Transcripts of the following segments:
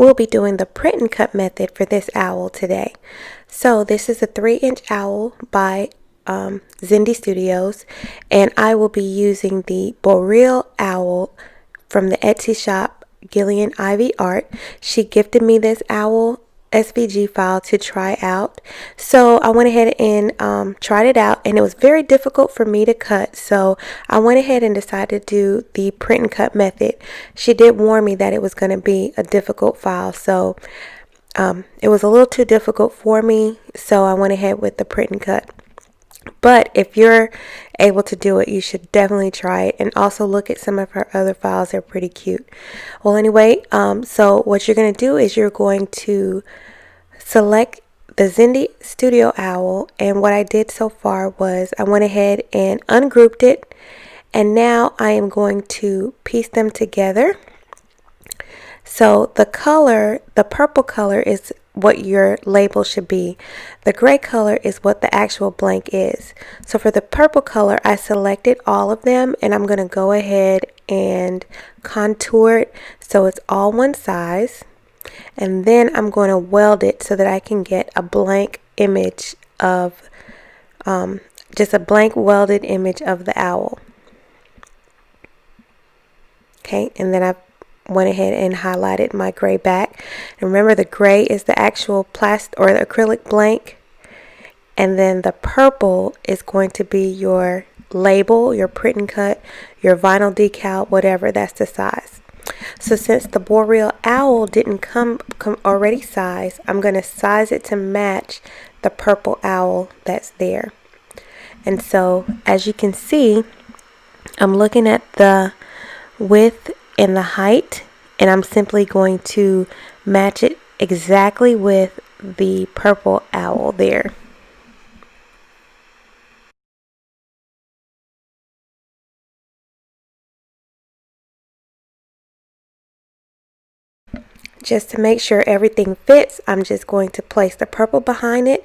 We'll be doing the print and cut method for this owl today. So this is a 3-inch owl by Zindee Studios, and I will be using the Boreal owl from the Etsy shop Gillian Ivy Art. She gifted me this owl SVG file to try out, so I went ahead and tried it out, and it was very difficult for me to cut, so I went ahead and decided to do the print and cut method. She did warn me that it was going to be a difficult file, so it was a little too difficult for me, so I went ahead with the print and cut. But if you're able to do it, you should definitely try it, and also look at some of her other files. They're pretty cute. Well, anyway, so what you're going to do is you're going to select the Zindee Studio Owl, and what I did so far was I went ahead and ungrouped it, and now I am going to piece them together. So the color, the purple color, is what your label should be. The gray color is what the actual blank is. So for the purple color, I selected all of them, and I'm going to go ahead and contour it so it's all one size. And then I'm going to weld it so that I can get a blank image of, just a blank welded image of the owl. Okay, and then I went ahead and highlighted my gray back. And remember, the gray is the actual plastic or the acrylic blank, and then the purple is going to be your label, your print and cut, your vinyl decal, whatever, that's the size. So since the Boreal owl didn't come already sized, I'm going to size it to match the purple owl that's there. And so as you can see, I'm looking at the width and the height, and I'm simply going to match it exactly with the purple owl there. Just to make sure everything fits, I'm just going to place the purple behind it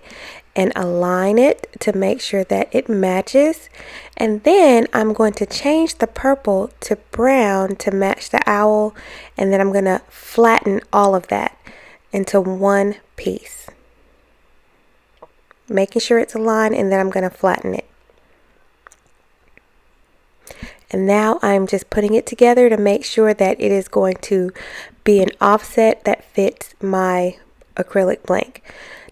and align it to make sure that it matches. And then I'm going to change the purple to brown to match the owl, and then I'm going to flatten all of that into one piece, making sure it's aligned, and then I'm going to flatten it. And now I'm just putting it together to make sure that it is going to be an offset that fits my acrylic blank.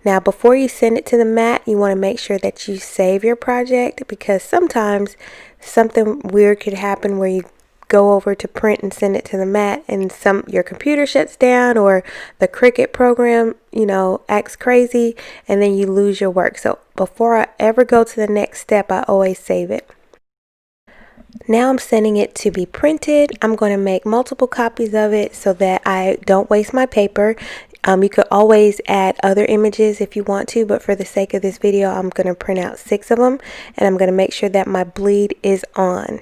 Now, before you send it to the mat, you want to make sure that you save your project, because sometimes something weird could happen where you go over to print and send it to the mat, and your computer shuts down, or the Cricut program, acts crazy, and then you lose your work. So before I ever go to the next step, I always save it. Now I'm sending it to be printed. I'm going to make multiple copies of it so that I don't waste my paper. You could always add other images if you want to, but for the sake of this video, I'm going to print out 6 of them, and I'm going to make sure that my bleed is on.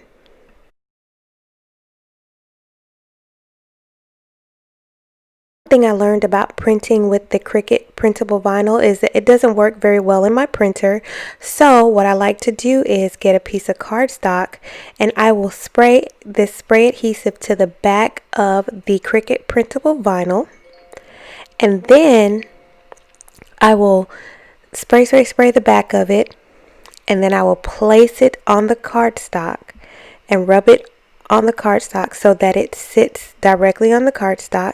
Thing I learned about printing with the Cricut printable vinyl is that it doesn't work very well in my printer. So what I like to do is get a piece of cardstock, and I will spray this spray adhesive to the back of the Cricut printable vinyl, and then I will spray the back of it, and then I will place it on the cardstock and rub it on the cardstock so that it sits directly on the cardstock.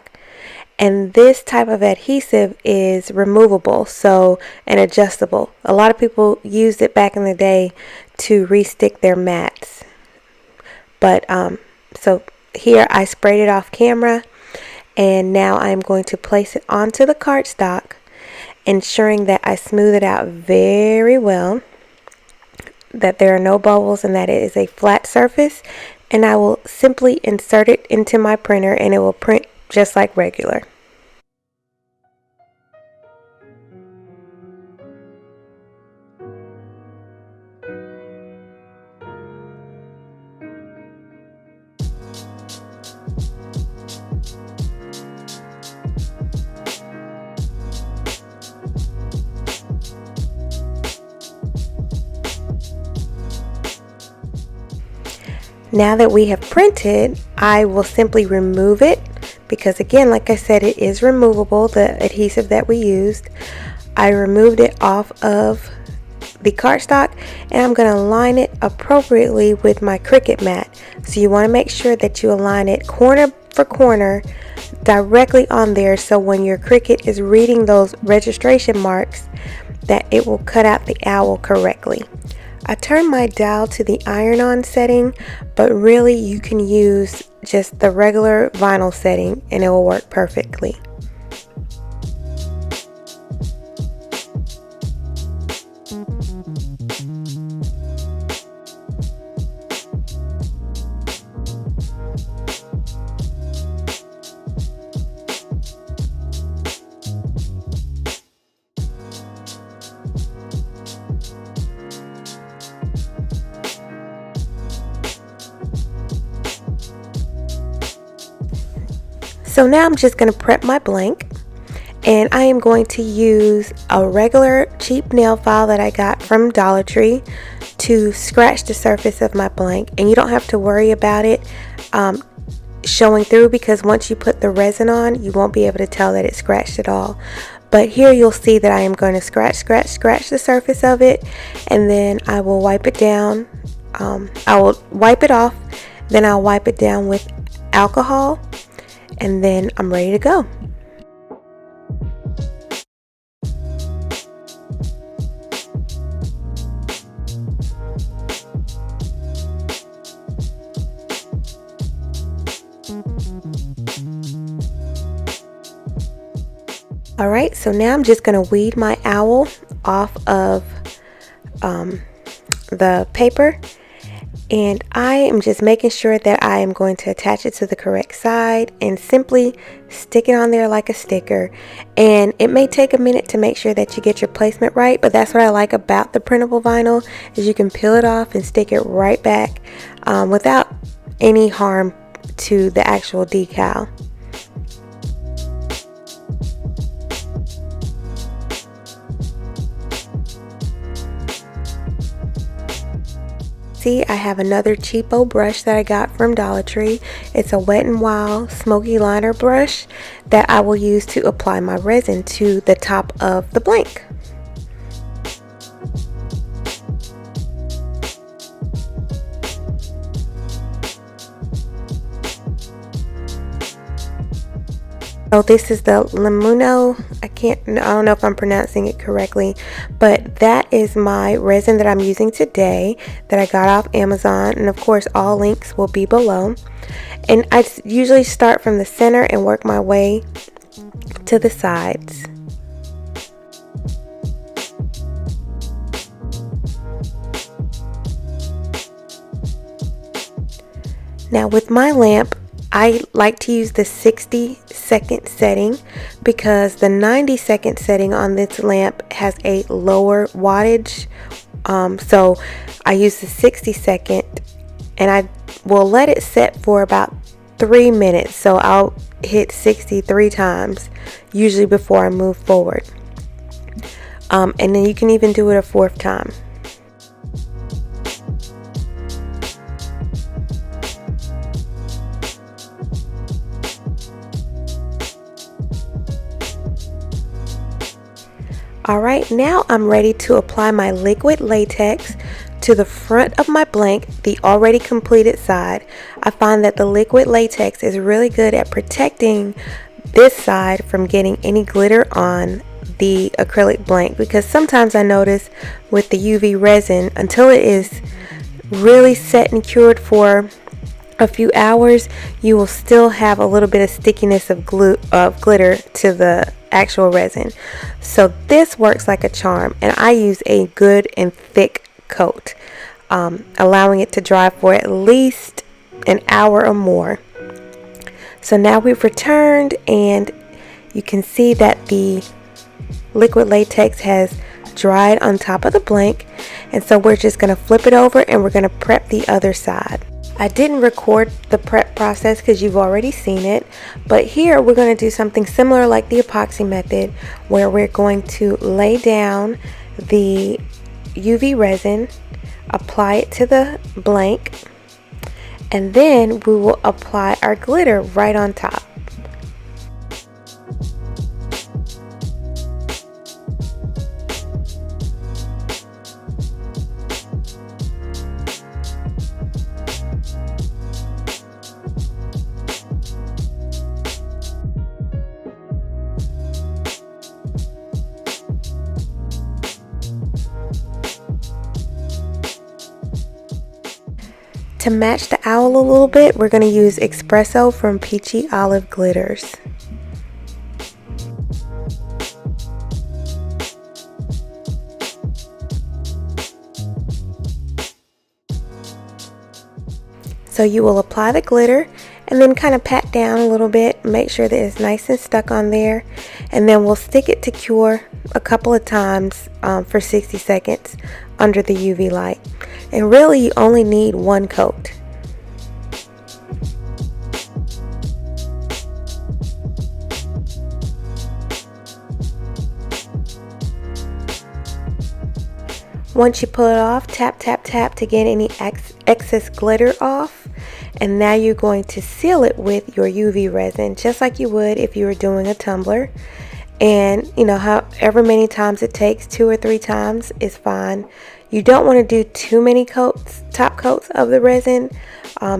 And this type of adhesive is removable, and adjustable. A lot of people used it back in the day to re-stick their mats. But so here I sprayed it off camera, and now I'm going to place it onto the cardstock, ensuring that I smooth it out very well, that there are no bubbles, and that it is a flat surface. And I will simply insert it into my printer, and it will print just like regular. Now that we have printed, I will simply remove it because again, like I said, it is removable, the adhesive that we used. I removed it off of the cardstock, and I'm going to line it appropriately with my Cricut mat. So you want to make sure that you align it corner for corner directly on there, so when your Cricut is reading those registration marks, that it will cut out the owl correctly. I turned my dial to the iron-on setting, but really you can use just the regular vinyl setting and it will work perfectly. So now I'm just going to prep my blank, and I am going to use a regular cheap nail file that I got from Dollar Tree to scratch the surface of my blank. And you don't have to worry about it showing through, because once you put the resin on, you won't be able to tell that it scratched at all. But here you'll see that I am going to scratch the surface of it, and then I will wipe it down. I will wipe it off, then I'll wipe it down with alcohol, and then I'm ready to go. Alright, so now I'm just going to weed my owl off of the paper, and I am just making sure that I am going to attach it to the correct side and simply stick it on there like a sticker. And it may take a minute to make sure that you get your placement right, but that's what I like about the printable vinyl, is you can peel it off and stick it right back without any harm to the actual decal. See, I have another cheapo brush that I got from Dollar Tree. It's a Wet n Wild smoky liner brush that I will use to apply my resin to the top of the blank. So this is the Limuno. I don't know if I'm pronouncing it correctly, but that is my resin that I'm using today that I got off Amazon, and of course all links will be below. And I usually start from the center and work my way to the sides. Now with my lamp, I like to use the 60-second setting because the 90-second setting on this lamp has a lower wattage. So I use the 60-second, and I will let it set for about 3 minutes. So I'll hit 60 3 times, usually before I move forward. And then you can even do it a 4th time. Alright, now I'm ready to apply my liquid latex to the front of my blank, the already completed side. I find that the liquid latex is really good at protecting this side from getting any glitter on the acrylic blank, because sometimes I notice with the UV resin, until it is really set and cured for a few hours, you will still have a little bit of stickiness of glitter to the actual resin. So this works like a charm, and I use a good and thick coat, allowing it to dry for at least an hour or more. So now we've returned, and you can see that the liquid latex has dried on top of the blank, and so we're just going to flip it over and we're going to prep the other side. I didn't record the prep process because you've already seen it, but here we're going to do something similar like the epoxy method, where we're going to lay down the UV resin, apply it to the blank, and then we will apply our glitter right on top. To match the owl a little bit, we're going to use Espresso from Peachy Olive Glitters. So you will apply the glitter and then kind of pat down a little bit, make sure that it's nice and stuck on there, and then we'll stick it to cure a couple of times for 60 seconds under the UV light. And really you only need one coat. Once you pull it off, tap, tap, tap to get any excess glitter off. And now you're going to seal it with your UV resin, just like you would if you were doing a tumbler. And you know, however many times it takes, 2 or 3 times is fine. You don't want to do too many coats, top coats of the resin,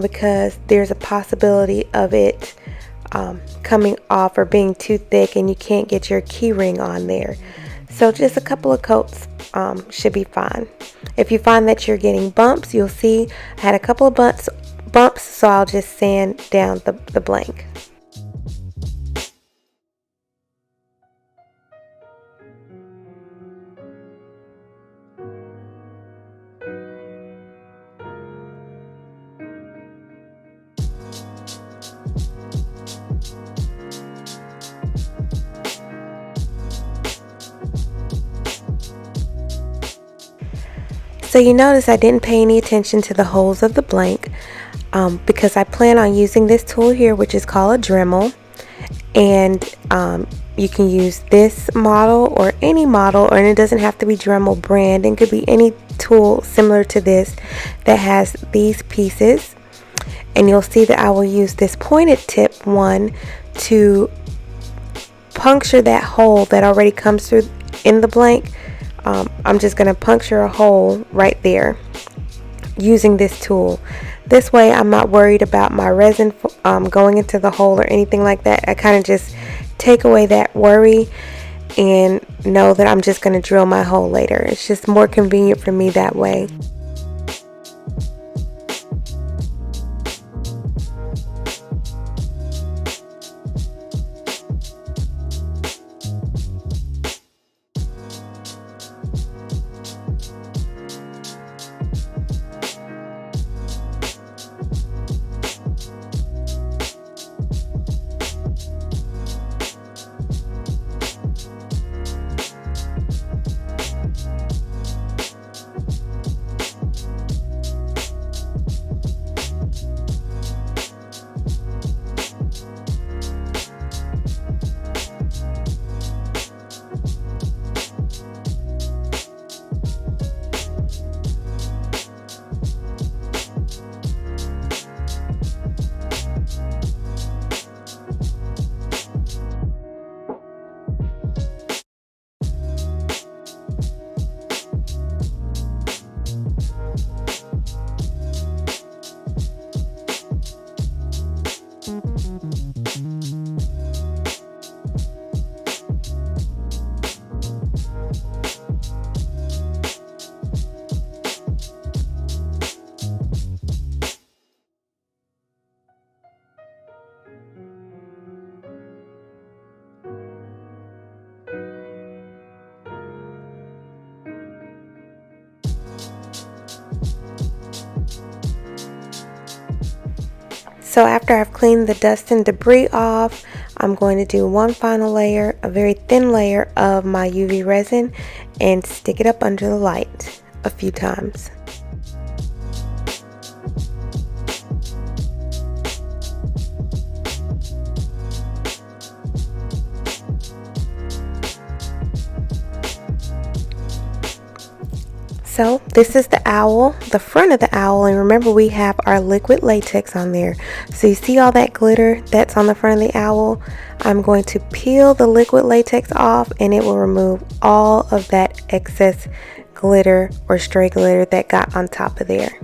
because there's a possibility of it coming off or being too thick and you can't get your key ring on there. So just a couple of coats should be fine. If you find that you're getting bumps, you'll see I had a couple of bumps, so I'll just sand down the blank. So you notice I didn't pay any attention to the holes of the blank because I plan on using this tool here, which is called a Dremel. And you can use this model or any model, and it doesn't have to be Dremel brand. It could be any tool similar to this that has these pieces. And you'll see that I will use this pointed tip one to puncture that hole that already comes through in the blank. I'm just going to puncture a hole right there using this tool. This way I'm not worried about my resin going into the hole or anything like that. I kind of just take away that worry and know that I'm just going to drill my hole later. It's just more convenient for me that way. So after I've cleaned the dust and debris off, I'm going to do one final layer, a very thin layer of my UV resin, and stick it up under the light a few times. So this is the owl, the front of the owl, and remember we have our liquid latex on there. So you see all that glitter that's on the front of the owl? I'm going to peel the liquid latex off and it will remove all of that excess glitter or stray glitter that got on top of there.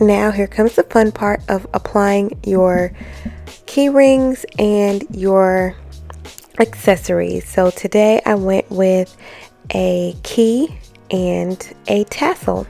Now here comes the fun part of applying your key rings and your accessories. So today I went with a key and a tassel.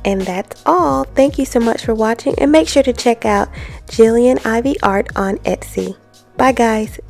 And that's all. Thank you so much for watching, and make sure to check out Gillian Ivy Art on Etsy. Bye guys.